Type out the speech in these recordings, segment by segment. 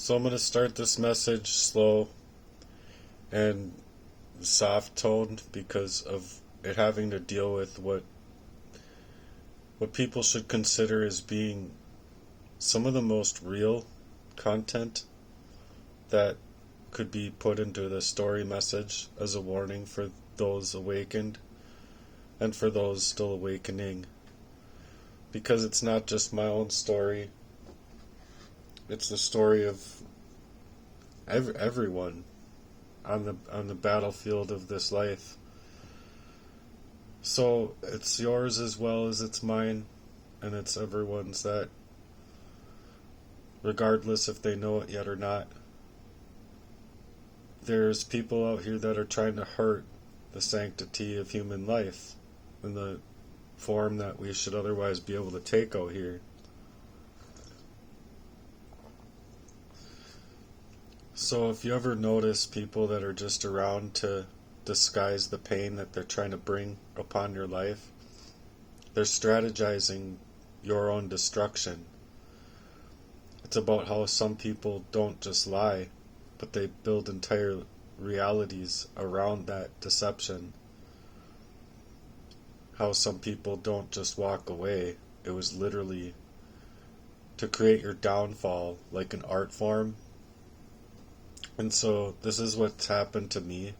So I'm going to start this message slow and soft toned because of it having to deal with what people should consider as being some of the most real content that could be put into the story message as a warning for those awakened and for those still awakening, because it's not just my own story, it's the story of everyone on the battlefield of this life. So it's yours as well as it's mine, and it's everyone's, that regardless if they know it yet or not, there's people out here that are trying to hurt the sanctity of human life in the form that we should otherwise be able to take out here. So if you ever notice people that are just around to disguise the pain that they're trying to bring upon your life, they're strategizing your own destruction. It's about how some people don't just lie, but they build entire realities around that deception. How some people don't just walk away. It was literally to create your downfall, like an art form. And so this is what's happened to me.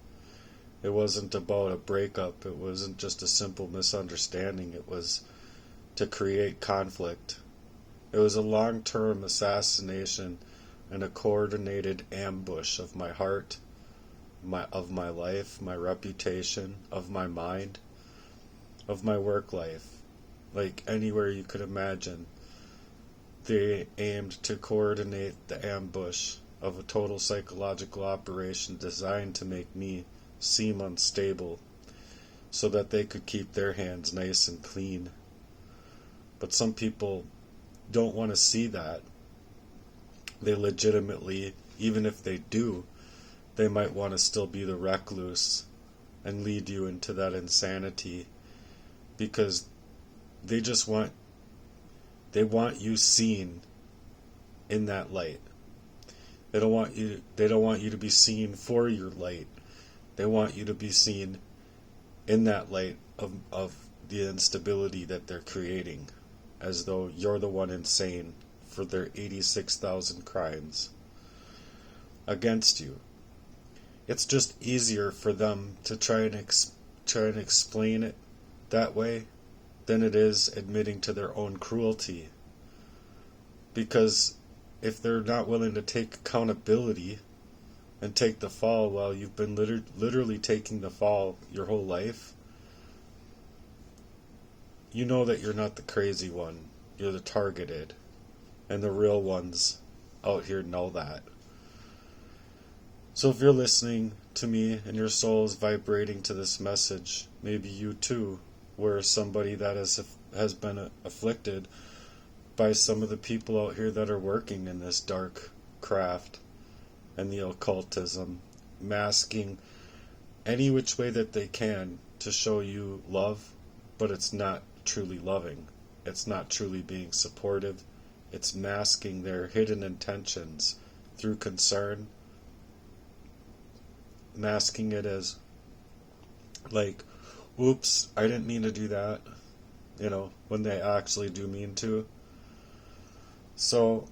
It wasn't about a breakup. It wasn't just a simple misunderstanding. It was to create conflict. It was a long-term assassination and a coordinated ambush of my heart, of my life, my reputation, of my mind, of my work life. Like anywhere you could imagine, they aimed to coordinate the ambush of a total psychological operation designed to make me seem unstable so that they could keep their hands nice and clean. But some people don't want to see that. They legitimately, even if they do, they might want to still be the recluse and lead you into that insanity, because they want you seen in that light. They don't want you to be seen for your light. They want you to be seen in that light of the instability that they're creating, as though you're the one insane for their 86,000 crimes against you. It's just easier for them to try and explain it that way than it is admitting to their own cruelty. Because if they're not willing to take accountability and take the fall while you've been literally taking the fall your whole life, you know that you're not the crazy one. You're the targeted. And the real ones out here know that. So if you're listening to me and your soul is vibrating to this message, maybe you too were somebody that has been afflicted by some of the people out here that are working in this dark craft and the occultism, masking any which way that they can to show you love, but it's not truly loving. It's not truly being supportive. It's masking their hidden intentions through concern, masking it as like, oops, I didn't mean to do that, when they actually do mean to. So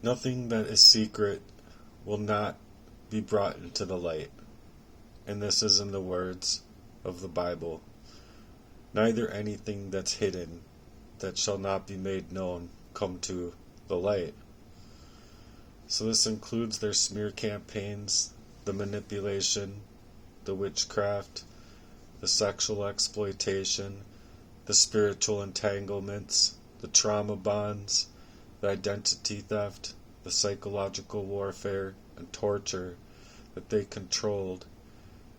nothing that is secret will not be brought into the light. And this is in the words of the Bible. Neither anything that's hidden that shall not be made known come to the light. So this includes their smear campaigns, the manipulation, the witchcraft, the sexual exploitation, the spiritual entanglements, the trauma bonds, the identity theft, the psychological warfare and torture that they controlled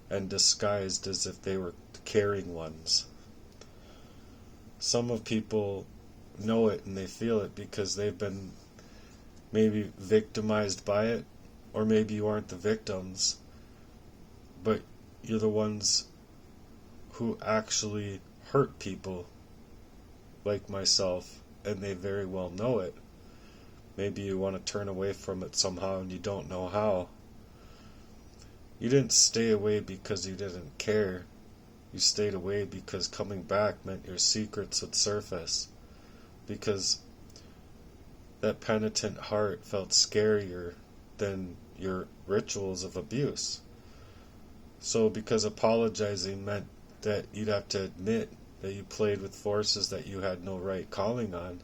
and disguised as if they were the caring ones. Some of people know it and they feel it because they've been maybe victimized by it, or maybe you aren't the victims, but you're the ones who actually hurt people like myself and they very well know it. Maybe you want to turn away from it somehow and you don't know how. You didn't stay away because you didn't care. You stayed away because coming back meant your secrets would surface. Because that penitent heart felt scarier than your rituals of abuse. So because apologizing meant that you'd have to admit that you played with forces that you had no right calling on,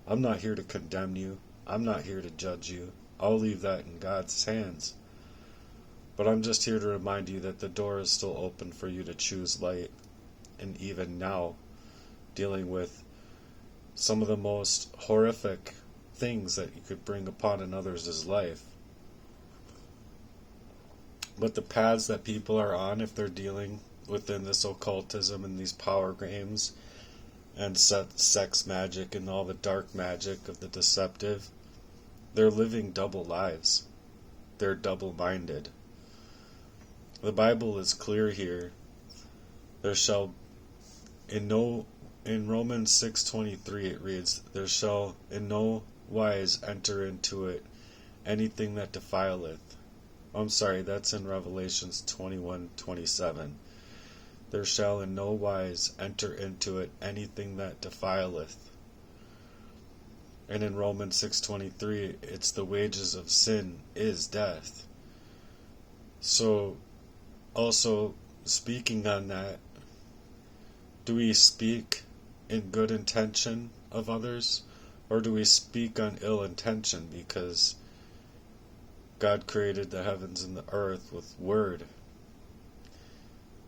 I'm not here to condemn you. I'm not here to judge you. I'll leave that in God's hands. But I'm just here to remind you that the door is still open for you to choose light. And even now, dealing with some of the most horrific things that you could bring upon another's life. But the paths that people are on, if they're dealing within this occultism and these power games and sex magic and all the dark magic of the deceptive, they're living double lives. They're double-minded. The Bible is clear here. There shall in Romans 6:23 it reads, there shall in no wise enter into it anything that defileth. I'm sorry, that's in Revelations 21:27. There shall in no wise enter into it anything that defileth. And in Romans 6:23, it's the wages of sin is death. So, also speaking on that, do we speak in good intention of others, or do we speak on ill intention? Because God created the heavens and the earth with word,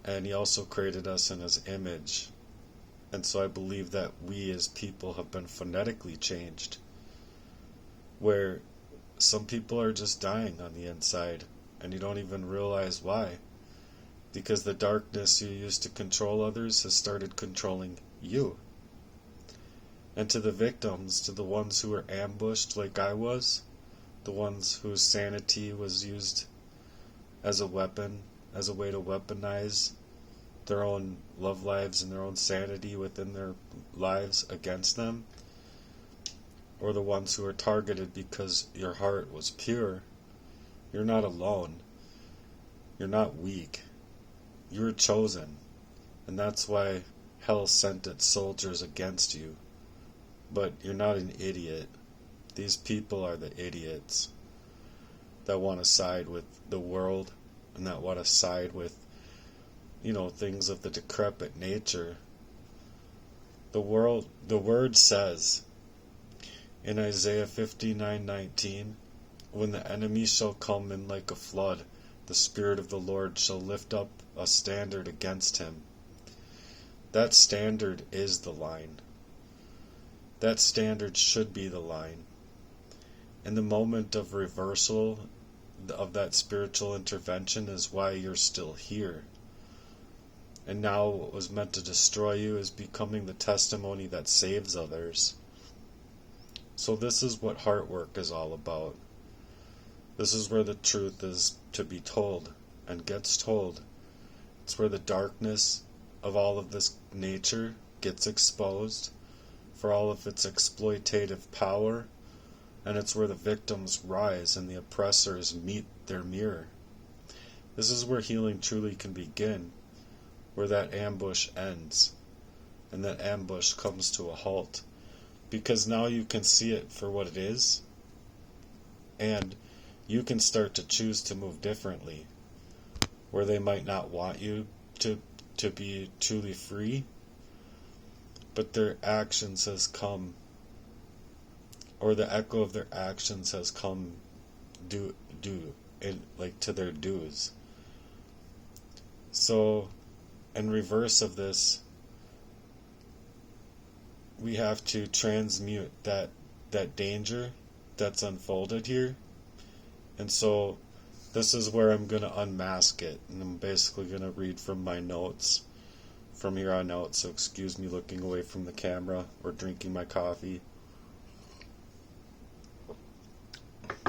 and He also created us in His image. And so I believe that we as people have been phonetically changed, where some people are just dying on the inside, and you don't even realize why. Because the darkness you used to control others has started controlling you. And to the victims, to the ones who were ambushed like I was, the ones whose sanity was used as a weapon, as a way to weaponize their own love lives and their own sanity within their lives against them, or the ones who are targeted because your heart was pure, you're not alone. You're not weak. You're chosen. And that's why hell sent its soldiers against you. But you're not an idiot. These people are the idiots that want to side with the world and that want to side with, things of the decrepit nature. The word says in Isaiah 59:19, when the enemy shall come in like a flood, the Spirit of the Lord shall lift up a standard against him. That standard is the line. That standard should be the line. And the moment of reversal of that spiritual intervention is why you're still here. And now what was meant to destroy you is becoming the testimony that saves others. So this is what heart work is all about. This is where the truth is to be told and gets told. It's where the darkness of all of this nature gets exposed for all of its exploitative power, and it's where the victims rise and the oppressors meet their mirror. This is where healing truly can begin, where that ambush ends, and that ambush comes to a halt, because now you can see it for what it is, and you can start to choose to move differently, where they might not want you to be truly free, but their actions has come, or the echo of their actions has come to their dues. So, in reverse of this, we have to transmute that danger that's unfolded here. And so this is where I'm going to unmask it, and I'm basically going to read from my notes from here on out, so excuse me looking away from the camera or drinking my coffee.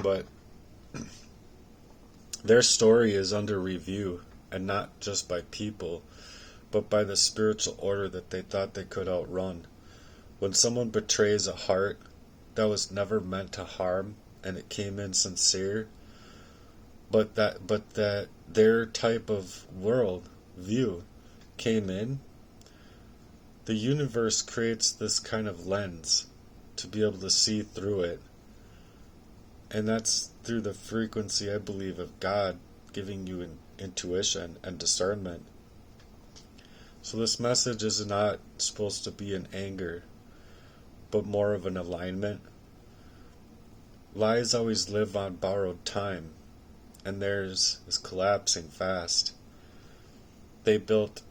But their story is under review, and not just by people, but by the spiritual order that they thought they could outrun, When someone betrays a heart that was never meant to harm and it came in sincere, but that their type of world view came in, the universe creates this kind of lens to be able to see through it. And that's through the frequency, I believe, of God giving you intuition and discernment. So this message is not supposed to be in anger, but more of an alignment. Lies always live on borrowed time, and theirs is collapsing fast. They built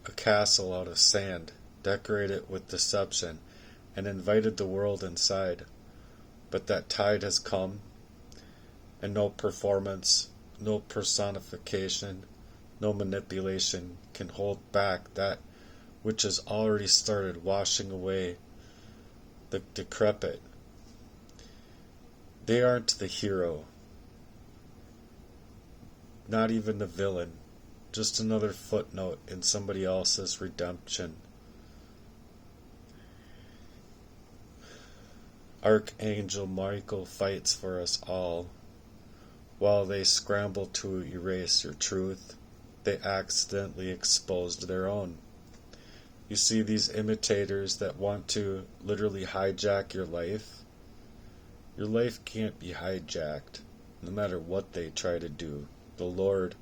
a castle out of sand, decorated it with deception, and invited the world inside. But that tide has come, and no performance, no personification, no manipulation can hold back that which has already started washing away the decrepit. They aren't the hero, not even the villain, just another footnote in somebody else's redemption. Archangel Michael fights for us all. While they scramble to erase your truth, they accidentally exposed their own. You see these imitators that want to literally hijack your life? Your life can't be hijacked, no matter what they try to do. The Lord,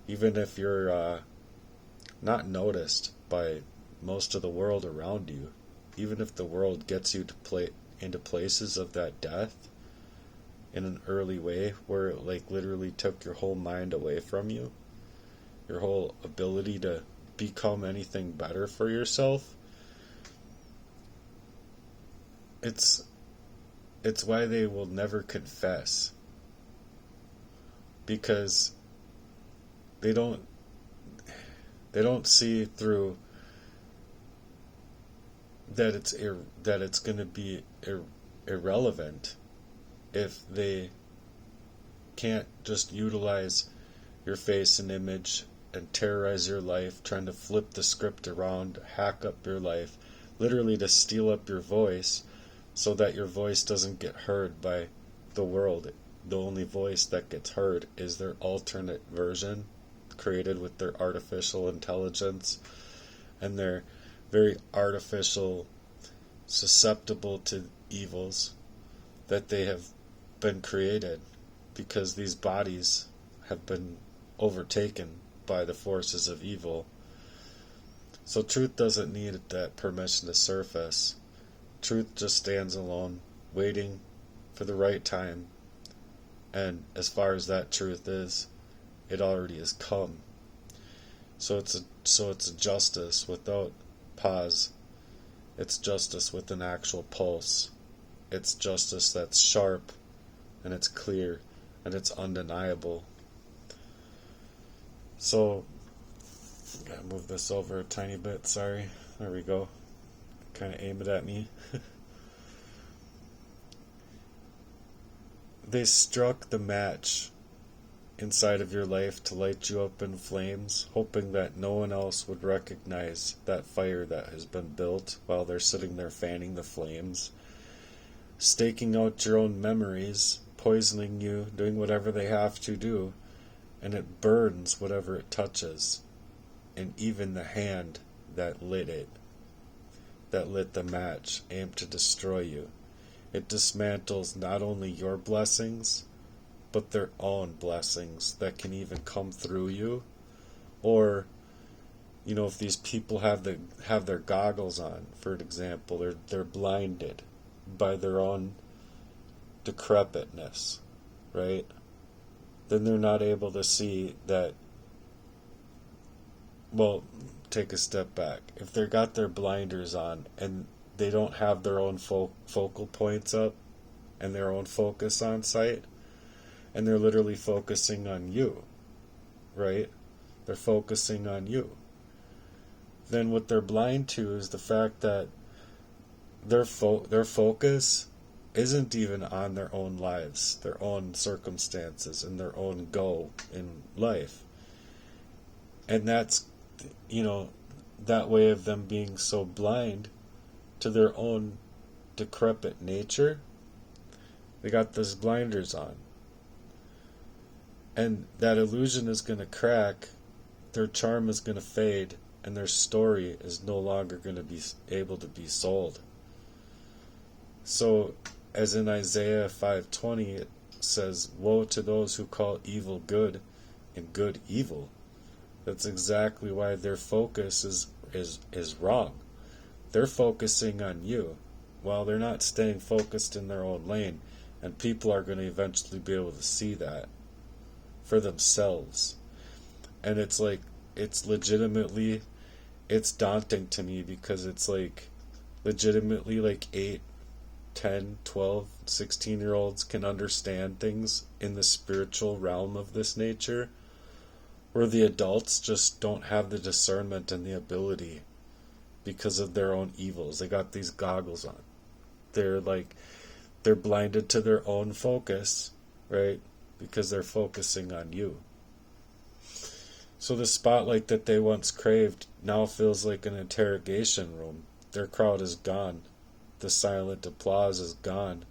even if you're not noticed by most of the world around you, even if the world gets you to into places of that death in an early way where it like literally took your whole mind away from you, your whole ability to become anything better for yourself, it's why they will never confess, because they don't see through that it's going to be irrelevant if they can't just utilize your face and image and terrorize your life, trying to flip the script around, hack up your life, literally to steal up your voice so that your voice doesn't get heard by the world. The only voice that gets heard is their alternate version created with their artificial intelligence and their very artificial, susceptible to evils that they have been created because these bodies have been overtaken by the forces of evil. So truth doesn't need that permission to surface. Truth just stands alone, waiting for the right time. And as far as that truth is, it already has come. So it's a justice without pause. It's justice with an actual pulse. It's justice that's sharp, and it's clear, and it's undeniable. So, gotta move this over a tiny bit, sorry. There we go. Kind of aim it at me. They struck the match inside of your life to light you up in flames, hoping that no one else would recognize that fire that has been built while they're sitting there fanning the flames, staking out your own memories, poisoning you, doing whatever they have to do, and it burns whatever it touches, and even the hand that lit it, that lit the match, aimed to destroy you. It dismantles not only your blessings, but their own blessings that can even come through you. Or, you know, if these people have their goggles on, for example, they're blinded by their own decrepitness, right? Then they're not able to see that. Well, take a step back. If they got their blinders on and they don't have their own focal points up and their own focus on sight, and they're literally focusing on you, right? They're focusing on you. Then what they're blind to is the fact that their focus isn't even on their own lives, their own circumstances, and their own goal in life. And that's, you know, that way of them being so blind to their own decrepit nature, they got those blinders on. And that illusion is going to crack, their charm is going to fade, and their story is no longer going to be able to be sold. So, as in Isaiah 5:20, it says, "Woe to those who call evil good and good evil." That's exactly why their focus is wrong. They're focusing on you, while they're not staying focused in their own lane, and people are going to eventually be able to see that for themselves. And it's like, it's legitimately, it's daunting to me, because it's like, legitimately, like 8, 10, 12, 16-year-olds can understand things in the spiritual realm of this nature, where the adults just don't have the discernment and the ability because of their own evils. They got these goggles on. They're blinded to their own focus, right? Because they're focusing on you. So the spotlight that they once craved now feels like an interrogation room. Their crowd is gone. The silent applause is gone.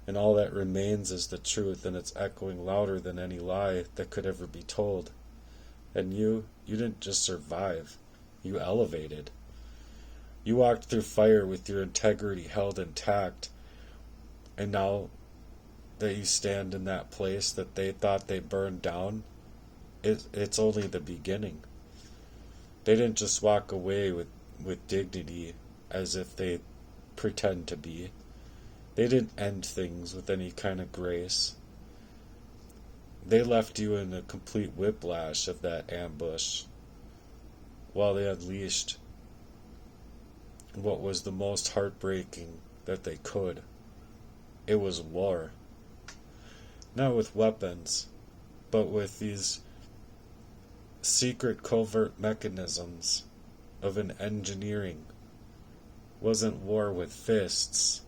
And all that remains is the truth, and it's echoing louder than any lie that could ever be told. And you didn't just survive. You elevated. You walked through fire with your integrity held intact. And now that you stand in that place that they thought they burned down, it's only the beginning. They didn't just walk away with dignity as if they pretend to be. They didn't end things with any kind of grace. They left you in a complete whiplash of that ambush, while they unleashed what was the most heartbreaking that they could. It was war. Not with weapons, but with these secret covert mechanisms of an engineering. Wasn't war with fists,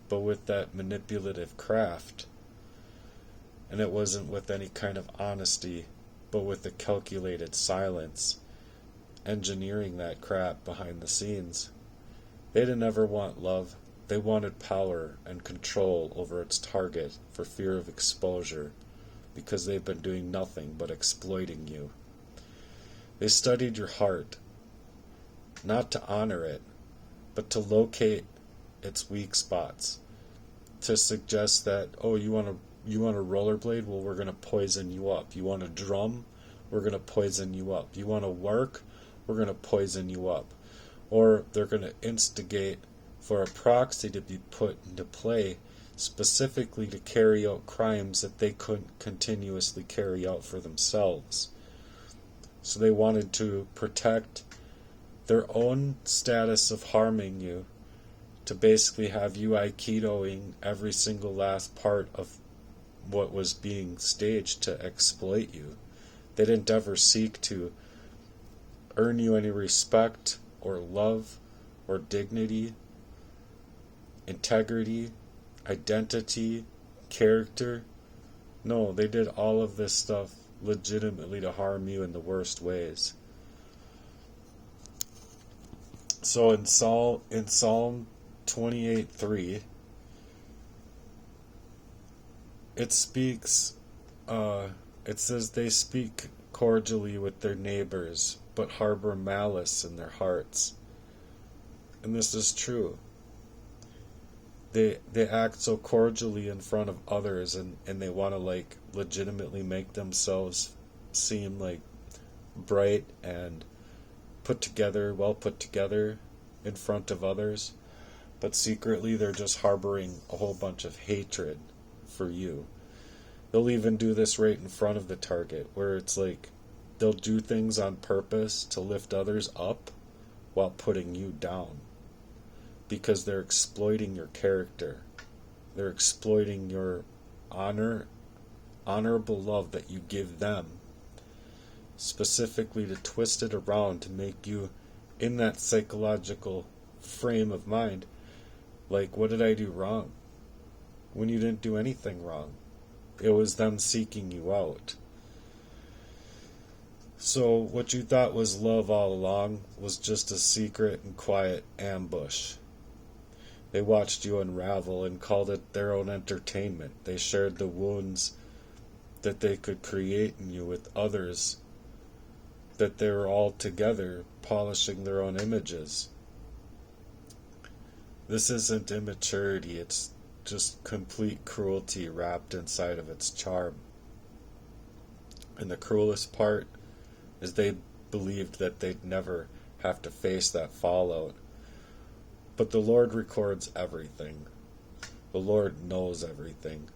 but with that manipulative craft. And it wasn't with any kind of honesty, but with the calculated silence, engineering that crap behind the scenes. They didn't ever want love. They wanted power and control over its target for fear of exposure, because they've been doing nothing but exploiting you. They studied your heart, not to honor it, but to locate its weak spots, to suggest that, oh, you want a rollerblade? Well, we're going to poison you up. You want a drum? We're going to poison you up. You want to work? We're going to poison you up. Or they're going to instigate for a proxy to be put into play specifically to carry out crimes that they couldn't continuously carry out for themselves. So they wanted to protect their own status of harming you, to basically have you aikidoing every single last part of what was being staged to exploit you. They didn't ever seek to earn you any respect or love or dignity, integrity, identity, character. No, they did all of this stuff legitimately to harm you in the worst ways. So in Psalm 28:3, it speaks, it says, they speak cordially with their neighbors, but harbor malice in their hearts. And this is true. They act so cordially in front of others, and they want to legitimately make themselves seem like bright and well put together in front of others, but secretly they're just harboring a whole bunch of hatred for you. They'll even do this right in front of the target, where it's like they'll do things on purpose to lift others up while putting you down, because they're exploiting your character. They're exploiting your honorable love that you give them, specifically to twist it around to make you in that psychological frame of mind, like, what did I do wrong? When you didn't do anything wrong. It was them seeking you out. So what you thought was love all along was just a secret and quiet ambush. They watched you unravel and called it their own entertainment. They shared the wounds that they could create in you with others, that they were all together polishing their own images. This isn't immaturity, it's just complete cruelty wrapped inside of its charm. And the cruelest part is they believed that they'd never have to face that fallout. But the Lord records everything. The Lord knows everything.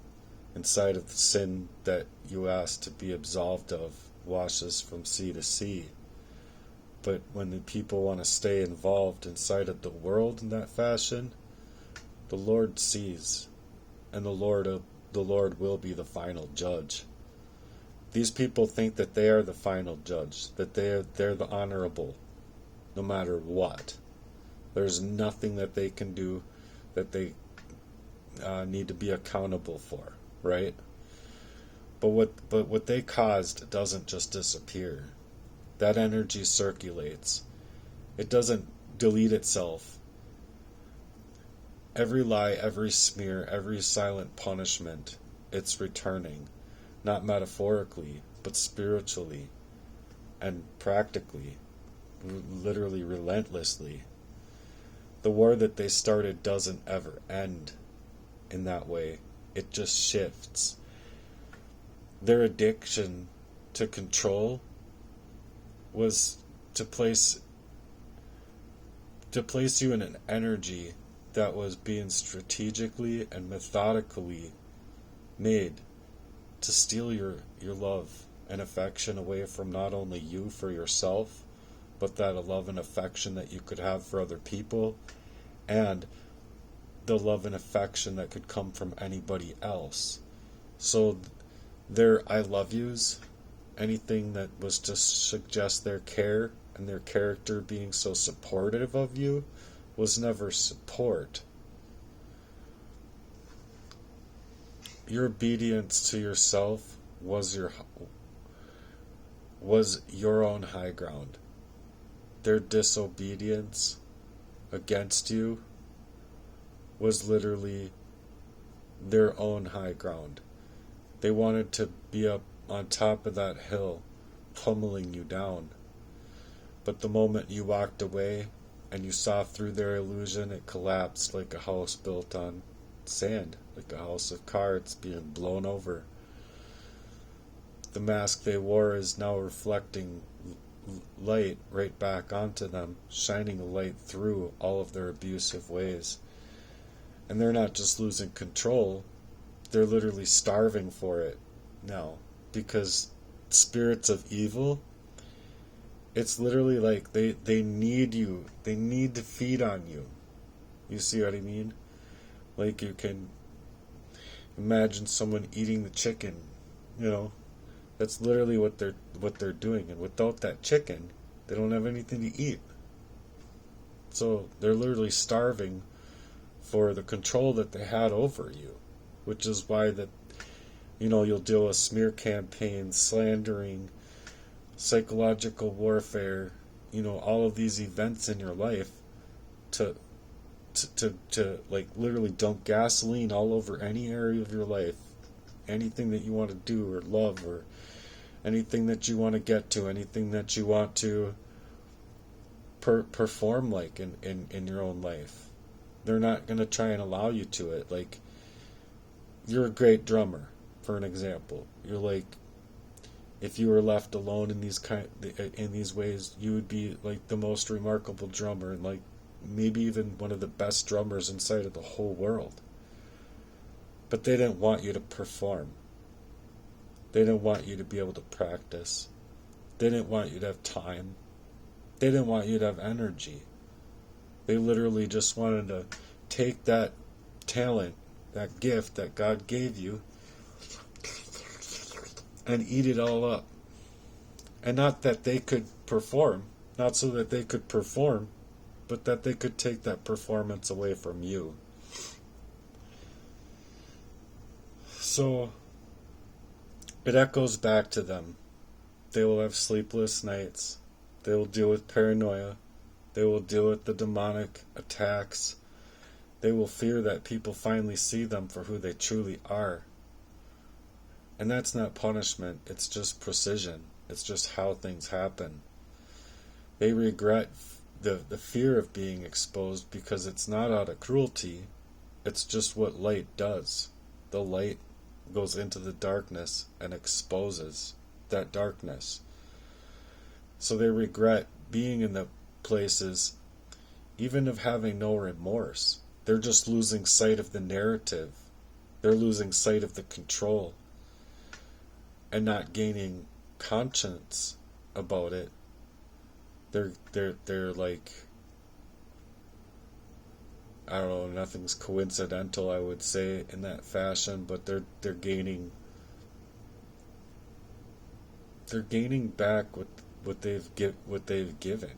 Inside of the sin that you ask to be absolved of washes from sea to sea. But when the people want to stay involved inside of the world in that fashion, the Lord sees, and the Lord will be the final judge. These people think that they are the final judge, that they're the honorable, no matter what. There's nothing that they can do that they need to be accountable for, right? But what they caused doesn't just disappear. That energy circulates. It doesn't delete itself. Every lie, every smear, every silent punishment, it's returning. Not metaphorically, but spiritually and practically, literally relentlessly. The war that they started doesn't ever end in that way. It just shifts. Their addiction to control was to place you in an energy that was being strategically and methodically made to steal your love and affection away from not only you for yourself, but that love and affection that you could have for other people, and the love and affection that could come from anybody else. So their I love yous, anything that was to suggest their care and their character being so supportive of you, was never support. Your obedience to yourself was your own high ground. Their disobedience against you was literally their own high ground. They wanted to be up on top of that hill, pummeling you down. But the moment you walked away and you saw through their illusion, it collapsed like a house built on sand, like a house of cards being blown over. The mask they wore is now reflecting light right back onto them, shining a light through all of their abusive ways. And they're not just losing control, they're literally starving for it now, because spirits of evil, it's literally like they need you, they need to feed on you. You see what I mean? Like, you can imagine someone eating the chicken, that's literally what they're doing. And without that chicken, they don't have anything to eat. So they're literally starving for the control that they had over you, which is why that you'll deal with smear campaigns, slandering, psychological warfare, all of these events in your life to like literally dump gasoline all over any area of your life, anything that you want to do or love, or anything that you want to get to, anything that you want to perform like in your own life. They're not going to try and allow you to it. Like, you're a great drummer, for an example. You're like, if you were left alone in these ways, you would be like the most remarkable drummer, and like maybe even one of the best drummers inside of the whole world. But they didn't want you to perform. They didn't want you to be able to practice. They didn't want you to have time. They didn't want you to have energy. They literally just wanted to take that talent, that gift that God gave you, and eat it all up. And not that they could perform, not so that they could perform, but that they could take that performance away from you. So it echoes back to them. They will have sleepless nights. They will deal with paranoia. They will deal with the demonic attacks. They will fear that people finally see them for who they truly are. And that's not punishment, it's just precision. It's just how things happen. They regret the fear of being exposed because it's not out of cruelty, it's just what light does. The light goes into the darkness and exposes that darkness. So they regret being in the places, even of having no remorse. They're just losing sight of the narrative. They're losing sight of the control and not gaining conscience about it. They're like, I don't know, nothing's coincidental, I would say, in that fashion, but they're gaining back what they've given.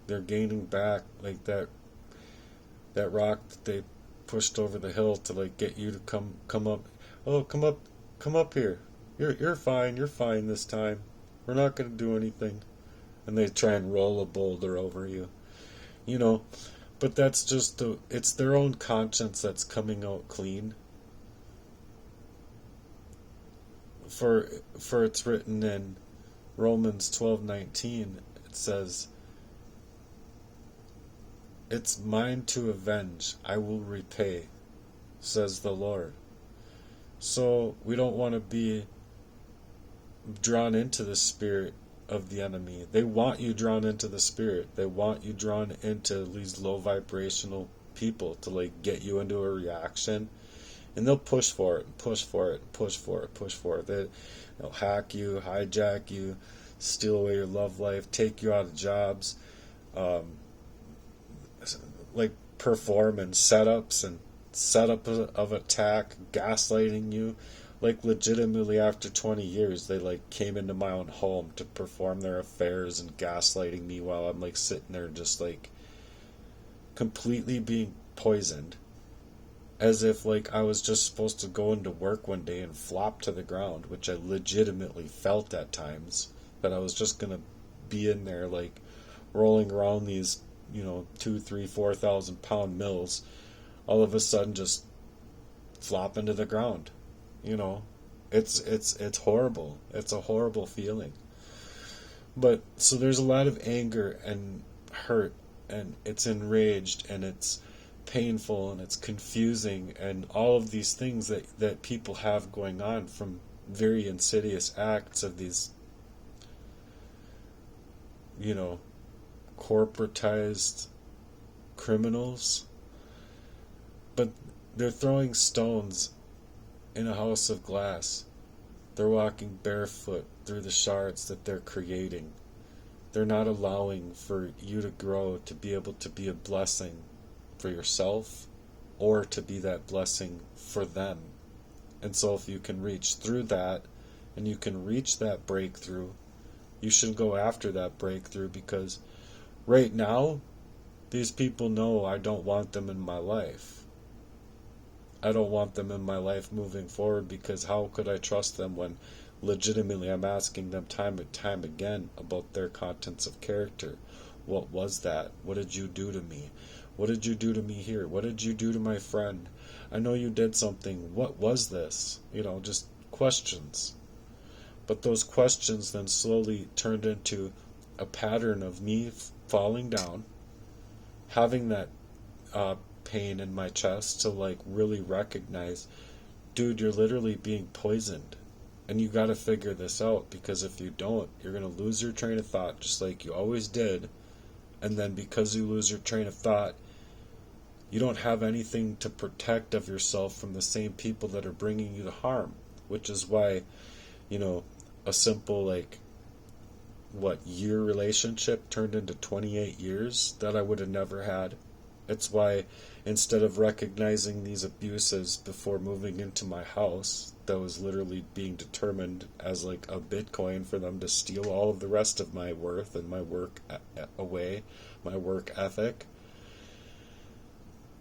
They're gaining back like that rock that they pushed over the hill to like get you to come up. Oh, come up here. You're fine this time. We're not going to do anything. And they try and roll a boulder over you. You know, but that's just it's their own conscience that's coming out clean. For it's written in Romans 12:19, it says, "It's mine to avenge, I will repay, says the Lord." So we don't want to be drawn into the spirit of the enemy. They want you drawn into the spirit. They want you drawn into these low vibrational people to like get you into a reaction, and they'll push for it, push for it, push for it, push for it. They'll hack you, hijack you, steal away your love life, take you out of jobs, like perform in setups and setup of attack, gaslighting you. Like legitimately after 20 years they like came into my own home to perform their affairs and gaslighting me while I'm like sitting there just like completely being poisoned, as if like I was just supposed to go into work one day and flop to the ground, which I legitimately felt at times, that I was just gonna be in there like rolling around these 2, 3, 4,000 pound mills, all of a sudden just flop into the ground. It's horrible. It's a horrible feeling. But so there's a lot of anger and hurt, and it's enraged, and it's painful, and it's confusing, and all of these things that people have going on from very insidious acts of these corporatized criminals. But they're throwing stones in a house of glass. They're walking barefoot through the shards that they're creating. They're not allowing for you to grow to be able to be a blessing for yourself or to be that blessing for them. And so if you can reach through that and you can reach that breakthrough, you should go after that breakthrough, because right now these people know I don't want them in my life. I don't want them in my life moving forward, because how could I trust them when legitimately I'm asking them time and time again about their contents of character? What was that? What did you do to me? What did you do to me here? What did you do to my friend? I know you did something. What was this? Just questions. But those questions then slowly turned into a pattern of me falling down, having that pain in my chest to like really recognize, dude, you're literally being poisoned, and you got to figure this out, because if you don't, you're going to lose your train of thought just like you always did. And then because you lose your train of thought, you don't have anything to protect of yourself from the same people that are bringing you the harm, which is why a simple year relationship turned into 28 years that I would have never had. It's why instead of recognizing these abuses before moving into my house, that was literally being determined as like a Bitcoin for them to steal all of the rest of my worth and my work away, my work ethic.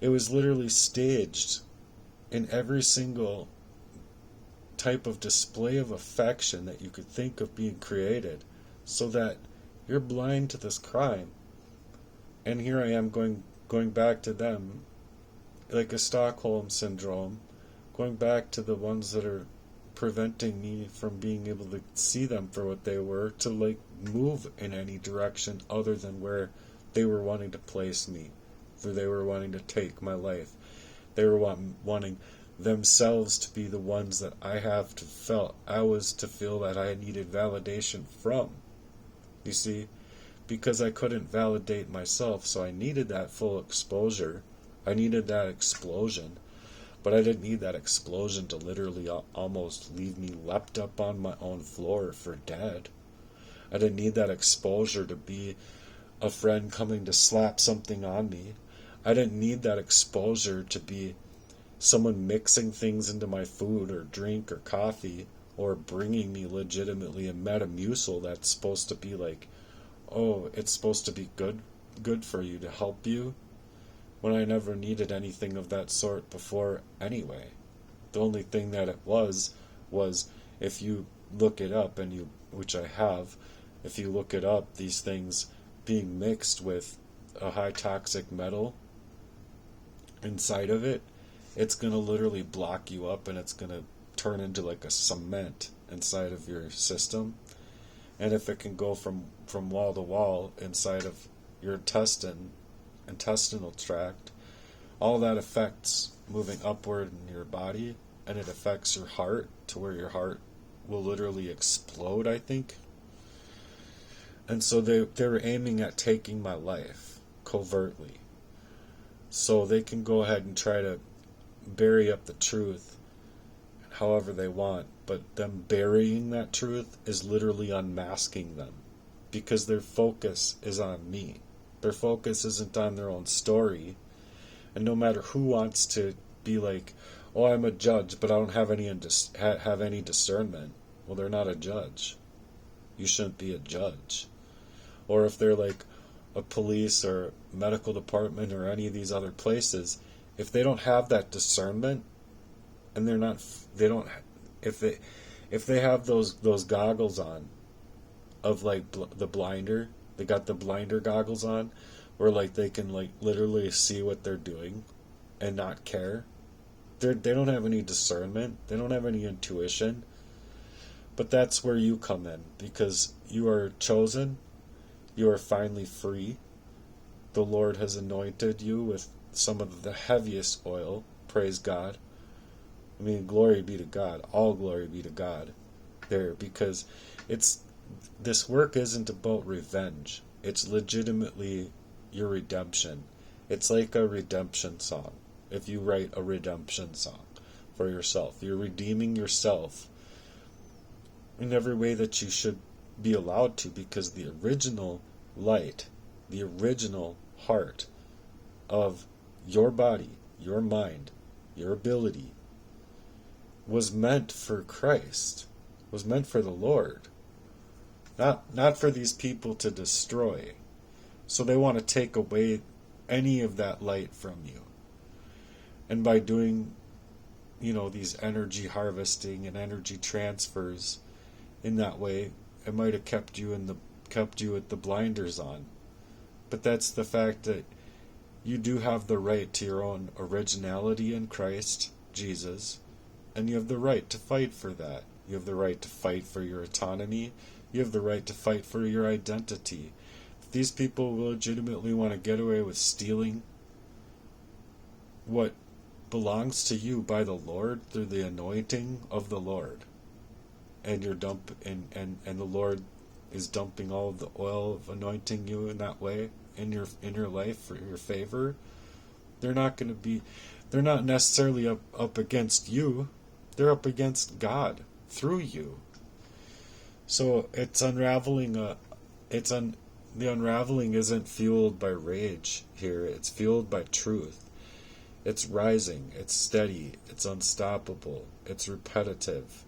It was literally staged in every single type of display of affection that you could think of being created, so that you're blind to this crime. And here I am going back to them, like a Stockholm syndrome, going back to the ones that are preventing me from being able to see them for what they were, to like move in any direction other than where they were wanting to place me, where they were wanting to take my life. They were wanting themselves to be the ones that I was to feel that I needed validation from. You see, because I couldn't validate myself, so I needed that full exposure. I needed that explosion. But I didn't need that explosion to literally almost leave me leapt up on my own floor for dead. I didn't need that exposure to be a friend coming to slap something on me. I didn't need that exposure to be someone mixing things into my food or drink or coffee, or bringing me legitimately a Metamucil that's supposed to be like, oh, it's supposed to be good for you, to help you, when I never needed anything of that sort before anyway. The only thing that it was if you look it up, which I have, if you look it up, these things being mixed with a high toxic metal inside of it, it's going to literally block you up, and it's going to turn into like a cement inside of your system. And if it can go from wall to wall inside of your intestinal tract, all that affects moving upward in your body, and it affects your heart to where your heart will literally explode, I think. And so they were aiming at taking my life covertly, so they can go ahead and try to bury up the truth however they want, but them burying that truth is literally unmasking them, because their focus is on me. Their focus isn't on their own story. And no matter who wants to be like, oh, I'm a judge, but I don't have any discernment. Well, they're not a judge. You shouldn't be a judge. Or if they're like a police or medical department or any of these other places, if they don't have that discernment, and if they have those goggles on of like the blinder, they got the blinder goggles on, where like they can like literally see what they're doing and not care. They don't have any discernment. They don't have any intuition. But that's where you come in, because you are chosen. You are finally free. The Lord has anointed you with some of the heaviest oil. Praise God. I mean, glory be to God. All glory be to God there, because this work isn't about revenge. It's legitimately your redemption. It's like a redemption song. If you write a redemption song for yourself, you're redeeming yourself in every way that you should be allowed to, because the original light, the original heart of your body, your mind, your ability was meant for Christ, was meant for the Lord, not for these people to destroy. So they want to take away any of that light from you. And by doing, these energy harvesting and energy transfers in that way, it might have kept you with the blinders on. But that's the fact that you do have the right to your own originality in Christ Jesus, and you have the right to fight for that. You have the right to fight for your autonomy. You have the right to fight for your identity. If these people legitimately want to get away with stealing what belongs to you by the Lord through the anointing of the Lord, and the Lord is dumping all of the oil of anointing you in that way in your life for your favor, they're not necessarily up against you. They're up against God through you. So it's unraveling. The unraveling isn't fueled by rage here. It's fueled by truth. It's rising. It's steady. It's unstoppable. It's repetitive.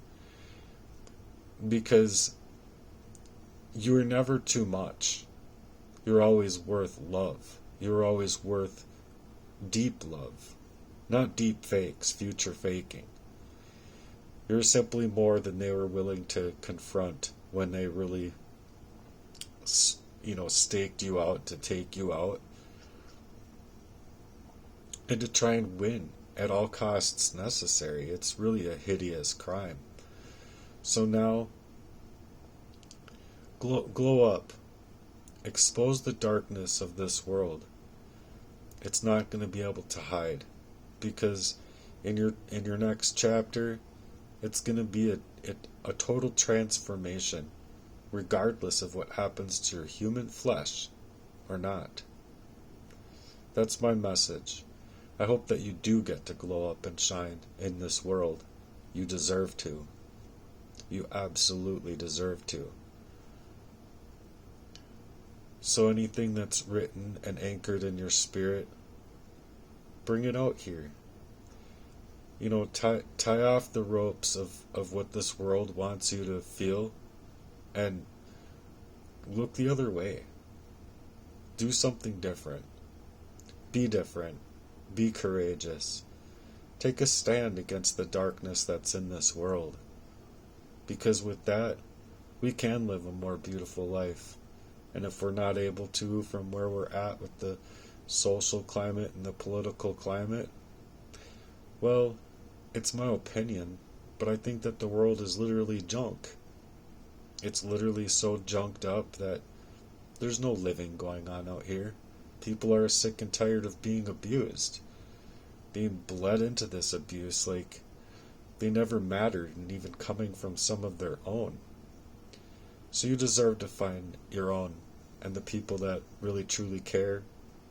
Because you're never too much. You're always worth love. You're always worth deep love. Not deep fakes, future faking. You're simply more than they were willing to confront when they really, staked you out to take you out and to try and win at all costs necessary. It's really a hideous crime. So now, glow up. Expose the darkness of this world. It's not going to be able to hide, because in your next chapter, it's going to be a total transformation, regardless of what happens to your human flesh or not. That's my message. I hope that you do get to glow up and shine in this world. You deserve to. You absolutely deserve to. So anything that's written and anchored in your spirit, bring it out here. Tie off the ropes of what this world wants you to feel and look the other way. Do something different. Be different. Be courageous. Take a stand against the darkness that's in this world. Because with that, we can live a more beautiful life. And if we're not able to from where we're at with the social climate and the political climate, well, it's my opinion, but I think that the world is literally junk. It's literally so junked up that there's no living going on out here. People are sick and tired of being abused, being bled into this abuse like they never mattered, and even coming from some of their own. So you deserve to find your own, and the people that really truly care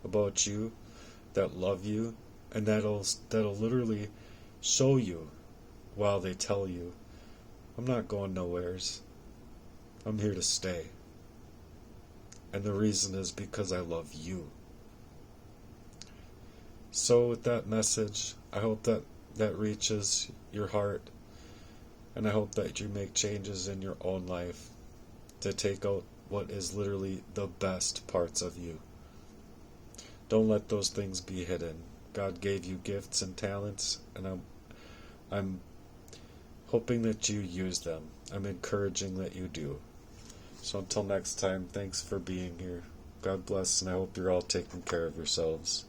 about you, that love you, and that'll literally show you while they tell you, I'm not going nowheres. I'm here to stay. And the reason is because I love you. So with that message, I hope that reaches your heart, and I hope that you make changes in your own life to take out what is literally the best parts of you. Don't let those things be hidden. God gave you gifts and talents, and I'm hoping that you use them. I'm encouraging that you do. So until next time, thanks for being here. God bless, and I hope you're all taking care of yourselves.